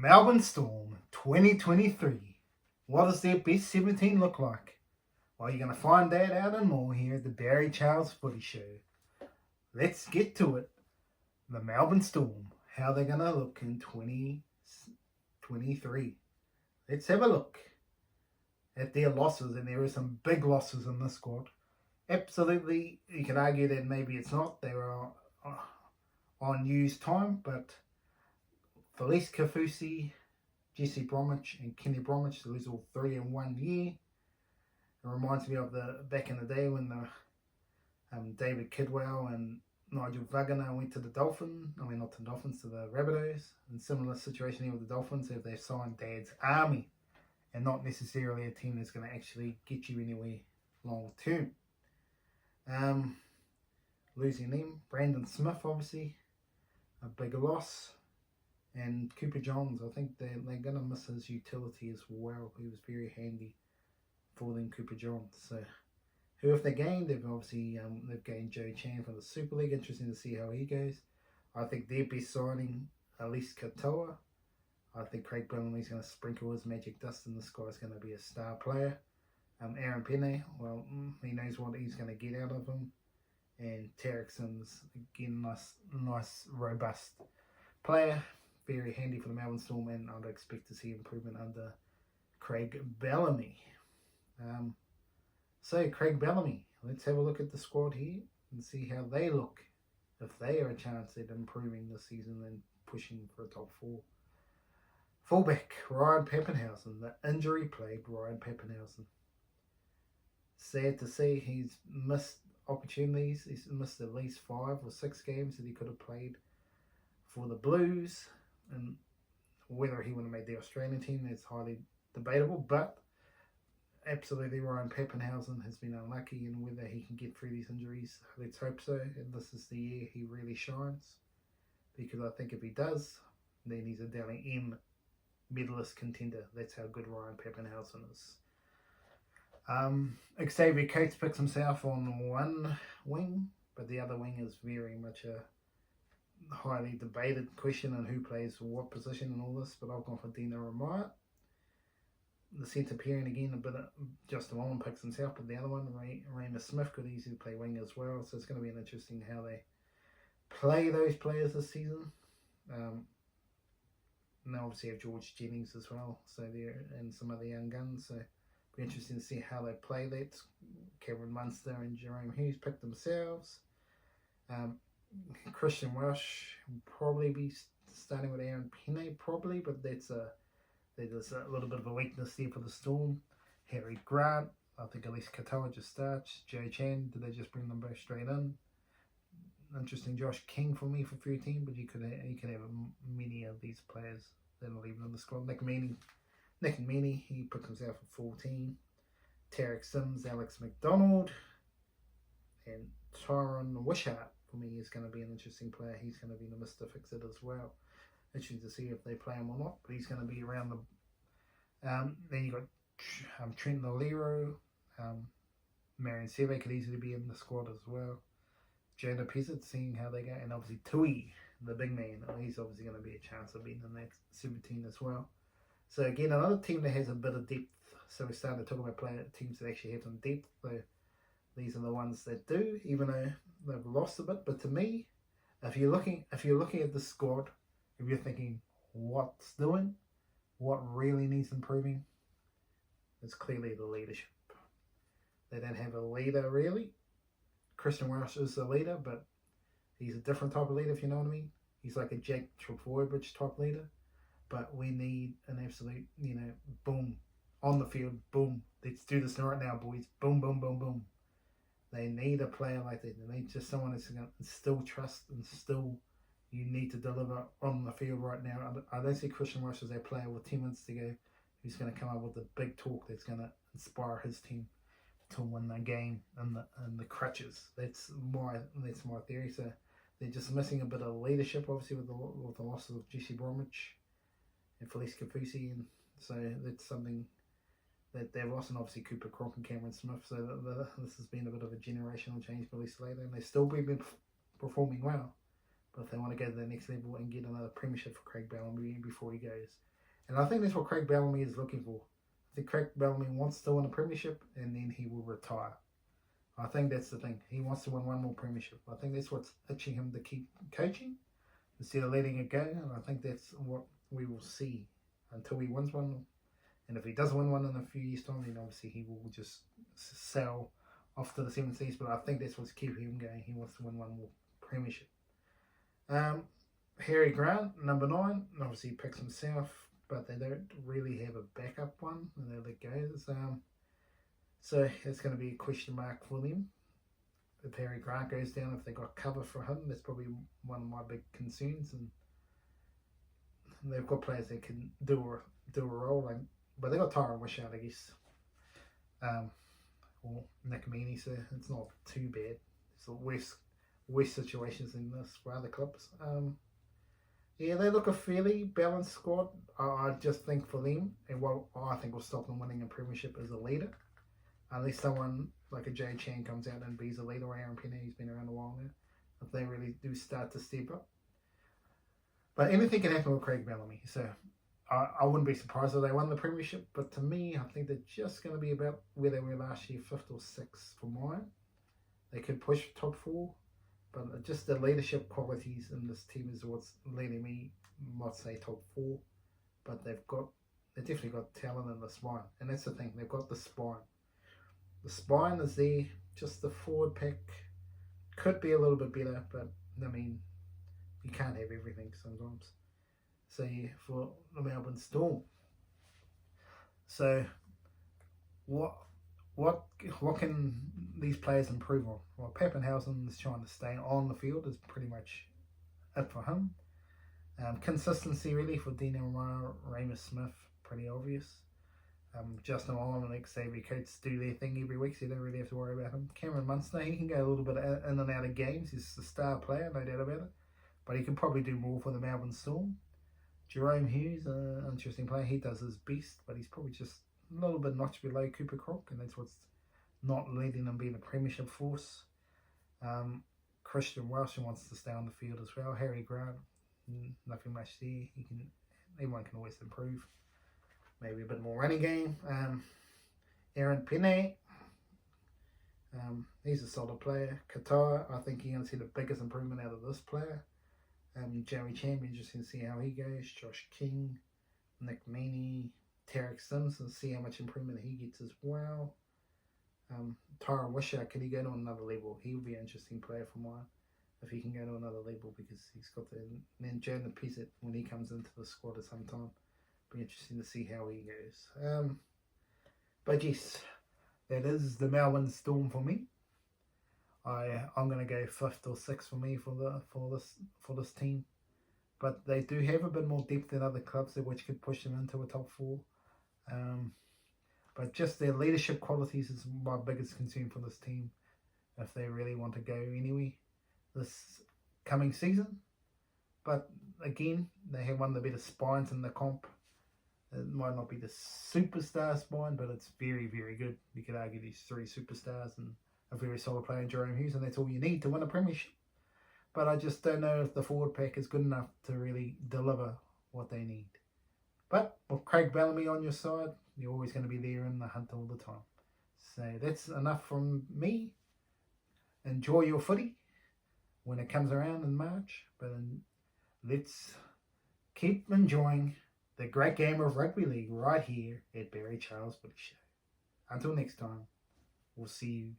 Melbourne Storm 2023. What does their best 17 look like? Well, you're going to find that out and more here at the Barry Charles Footy Show. Let's get to it. The Melbourne Storm, how they're going to look in 2023. Let's have a look at their losses, and there are some big losses in this squad. Absolutely, you can argue that maybe it's not. They were on news time, but Felise Kaufusi, Jesse Bromwich, and Kenny Bromwich, so these are all 3 in 1 year. It reminds me of the back in the day when the David Kidwell and Nigel Vagana went to the Dolphins. I mean, not to the Dolphins, to the Rabbitohs. And similar situation here with the Dolphins, if they've signed Dad's Army and not necessarily a team that's going to actually get you anywhere long term. Losing them, Brandon Smith, obviously, a big loss. And Cooper Johns, I think they're going to miss his utility as well. He was very handy for them, Cooper Johns. So, who have they gained? They've obviously they've gained Joe Chan from the Super League. Interesting to see how he goes. I think their best signing, Elise Katoa. I think Craig Bellamy's going to sprinkle his magic dust, and this guy's going to be a star player. Aaron Penne, well, he knows what he's going to get out of him. And Tarek Sims, again, nice, robust player. Very handy for the Melbourne Storm, and I'd expect to see improvement under Craig Bellamy. So, Craig Bellamy, let's have a look at the squad here and see how they look. If they are a chance at improving this season and pushing for a top 4. Fullback, Ryan Papenhuyzen, the injury-plagued Ryan Papenhuyzen. Sad to see he's missed opportunities. He's missed at least 5 or 6 games that he could have played for the Blues. And whether he would have made the Australian team is highly debatable, but absolutely Ryan Papenhuyzen has been unlucky, and whether he can get through these injuries, let's hope so. And this is the year he really shines, because I think if he does, then he's a Dally M medalist contender. That's how good Ryan Papenhuyzen is. Xavier Coates picks himself on one wing, but the other wing is very much a highly debated question on who plays what position and all this, but I've gone for Dino Ramaya. The centre pairing again, a bit of Justin Wallen picks himself, but the other one, Ramus Smith, could easily play wing as well, so it's going to be interesting how they play those players this season. Now obviously have George Jennings as well, so there, and some other young guns, so be interesting to see how they play that. Cameron Munster and Jahrome Hughes picked themselves. Christian Welsh will probably be starting with Aaron Penne, probably, but there's a little bit of a weakness there for the Storm. Harry Grant, I think Elise Katoa just starts. Joe Chan, did they just bring them both straight in? Interesting, Josh King for me for 13, but you could have many of these players that are leaving in the squad. Nick Meaney, he put himself at 14. Tarek Sims, Alex McDonald, and Tyron Wishart for me is going to be an interesting player. He's going to be the Mr. Fix-It as well. Interesting to see if they play him or not, but he's going to be around the. Then you got Trent Lolero, Marion Seve could easily be in the squad as well. Jonah Pezzett, seeing how they go, and obviously Tui, the big man. He's obviously going to be a chance of being in that 17 as well. So again, another team that has a bit of depth. So we're starting to talk about teams that actually have some depth. So these are the ones that do, even though they've lost a bit. But to me, if you're looking at the squad, if you're thinking what's doing, what really needs improving, it's clearly the leadership. They don't have a leader really. Christian Welsh is the leader, but he's a different type of leader, if you know what I mean. He's like a Jack Trbojevic type leader. But we need an absolute, boom, on the field, boom. Let's do this right now, boys. Boom, boom, boom, boom. They need a player like that. They need just someone that's going to instill trust and still you need to deliver on the field right now. I don't see Christian Welsh as a player with 10 minutes to go who's going to come up with the big talk that's going to inspire his team to win the game and the crutches. That's my theory. So they're just missing a bit of leadership, obviously, with the losses of Jesse Bromwich and Felise Kaufusi, and so that's something that they've lost, and obviously Cooper Cronk and Cameron Smith. So this has been a bit of a generational change for East Later, and they've still been performing well. But if they want to go to the next level and get another premiership for Craig Bellamy before he goes, And I think that's what Craig Bellamy is looking for. I think Craig Bellamy wants to win a premiership and then he will retire. I think that's the thing. He wants to win one more premiership. I think that's what's itching him to keep coaching instead of letting it go. And I think that's what we will see until he wins one. And if he does win one in a few years' time, then obviously he will just sell off to the Seven Seas. But I think that's what's keeping him going. He wants to win one more premiership. Harry Grant, number 9, obviously picks himself, but they don't really have a backup one, and they're let go. So it's going to be a question mark for them. If Harry Grant goes down, if they got cover for him, that's probably one of my big concerns. And they've got players that can do a role, but they got Jahrome Hughes, I guess, or Nick Meaney, so it's not too bad. It's worse situations than this for other clubs. Yeah, they look a fairly balanced squad. I just think for them, and what I think will stop them winning a premiership is a leader. Unless someone like a Jay Chan comes out and be a leader, or Aaron Penny, he's been around a while now. If they really do start to step up. But anything can happen with Craig Bellamy. So I wouldn't be surprised if they won the premiership. But to me, I think they're just going to be about where they were last year, 5th or 6th for mine. They could push top 4. But just the leadership qualities in this team is what's leading me not say top 4, but they've definitely got talent in the spine, and that's the thing, they've got the spine. The spine is there, just the forward pack could be a little bit better, but I mean, you can't have everything sometimes. So yeah, for the Melbourne Storm. So what can these players improve on? Well, Papenhuyzen is trying to stay on the field, is pretty much it for him. Consistency really for Dino Romero, Ramus Smith, pretty obvious. Justin Olam and Xavier Coates do their thing every week, so you don't really have to worry about him. Cameron Munster, he can go a little bit in and out of games. He's the star player, no doubt about it. But he can probably do more for the Melbourne Storm. Jahrome Hughes, interesting player. He does his best, but he's probably just a little bit notch below Cooper Crook, and that's what's not letting them be in a premiership force. Christian Welsh wants to stay on the field as well. Harry Grant, nothing much there. Everyone can always improve. Maybe a bit more running game. Aaron Penny, he's a solid player. Qatar, I think you're going to see the biggest improvement out of this player. Joey Champion, just going to see how he goes. Josh King, Nick Meaney, Tarek Simpson, see how much improvement he gets as well. Jahrome Hughes, can he go to another level? He would be an interesting player for mine if he can go to another level, because he's got the. And then Jordan Pizzett, when he comes into the squad at some time, be interesting to see how he goes. But yes, that is the Melbourne Storm for me. I'm going to go 5th or 6th for me for this team, but they do have a bit more depth than other clubs, which could push them into a top 4. But just their leadership qualities is my biggest concern for this team, if they really want to go anywhere this coming season. But again, they have one of the better spines in the comp. It might not be the superstar spine, but it's very, very good. You could argue these 3 superstars and a very solid player in Jahrome Hughes, and that's all you need to win a premiership. But I just don't know if the forward pack is good enough to really deliver what they need. But with Craig Bellamy on your side, you're always going to be there in the hunt all the time. So that's enough from me. Enjoy your footy when it comes around in March. But let's keep enjoying the great game of rugby league right here at Barry Charles Footy Show. Until next time, we'll see you